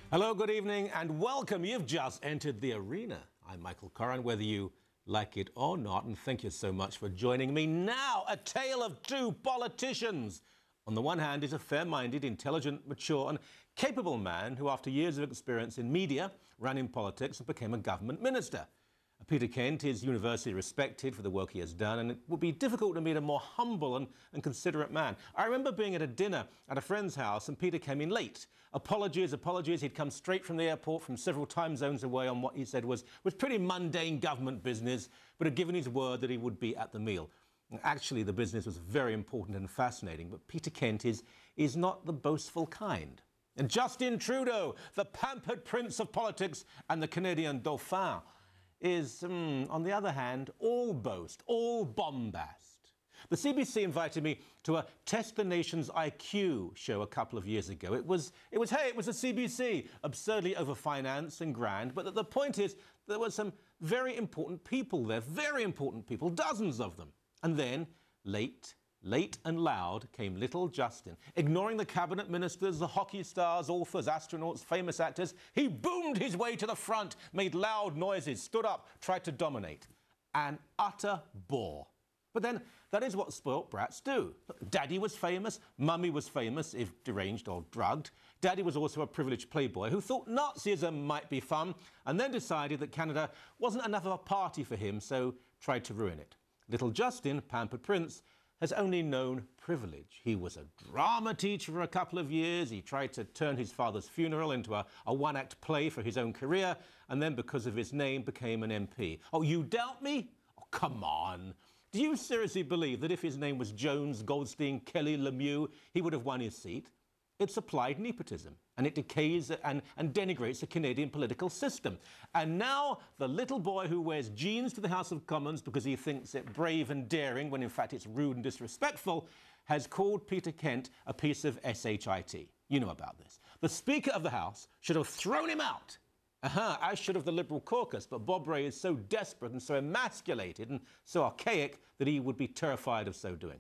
Hello, good evening, and welcome. You've just entered the arena. I'm Michael Coren, whether you like it or not, and thank you so much for joining me. Now, a tale of two politicians. On the one hand is a fair-minded, intelligent, mature and capable man who, after years of experience in media, ran in politics and became a government minister. Peter Kent is universally respected for the work he has done, and it would be difficult to meet a more humble and considerate man. I remember being at a dinner at a friend's house, and Peter came in late. Apologies. He'd come straight from the airport from several time zones away on what he said was pretty mundane government business, but had given his word that he would be at the meal. Actually, the business was very important and fascinating, but Peter Kent is not the boastful kind. And Justin Trudeau, the pampered prince of politics and the Canadian dauphin, is, on the other hand, all boast, all bombast. The CBC invited me to a Test the Nation's IQ show a couple of years ago. It was a CBC, absurdly overfinanced and grand, but the point is there were some very important people there, very important people, dozens of them. And then, late and loud, came little Justin. Ignoring the cabinet ministers, the hockey stars, authors, astronauts, famous actors, he boomed his way to the front, made loud noises, stood up, tried to dominate. An utter bore. But then, that is what spoilt brats do. Daddy was famous, Mummy was famous, if deranged or drugged. Daddy was also a privileged playboy who thought Nazism might be fun, and then decided that Canada wasn't enough of a party for him, so tried to ruin it. Little Justin, pampered prince, has only known privilege. He was a drama teacher for a couple of years. He tried to turn his father's funeral into a one-act play for his own career, and then, because of his name, became an MP. Oh, you doubt me? Oh, come on. Do you seriously believe that if his name was Jones, Goldstein, Kelly, Lemieux, he would have won his seat? It's applied nepotism, and it decays and denigrates the Canadian political system. And now the little boy who wears jeans to the House of Commons because he thinks it brave and daring, when in fact it's rude and disrespectful, has called Peter Kent a piece of shit. You know about this. The Speaker of the House should have thrown him out. As should have the Liberal caucus, but Bob Rae is so desperate and so emasculated and so archaic that he would be terrified of so doing.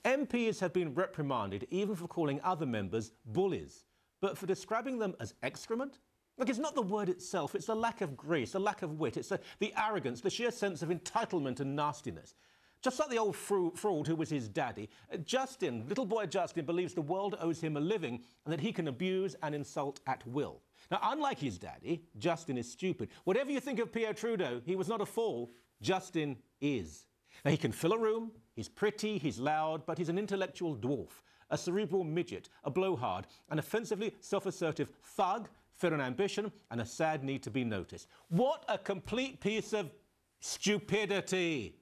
MPs have been reprimanded even for calling other members bullies, but for describing them as excrement? Look, it's not the word itself, it's the lack of grace, the lack of wit, it's the arrogance, the sheer sense of entitlement and nastiness. Just like the old fraud who was his daddy, little boy Justin, believes the world owes him a living and that he can abuse and insult at will. Now, unlike his daddy, Justin is stupid. Whatever you think of Pierre Trudeau, he was not a fool. Justin is. Now, he can fill a room, he's pretty, he's loud, but he's an intellectual dwarf, a cerebral midget, a blowhard, an offensively self-assertive thug, filled with ambition and a sad need to be noticed. What a complete piece of stupidity!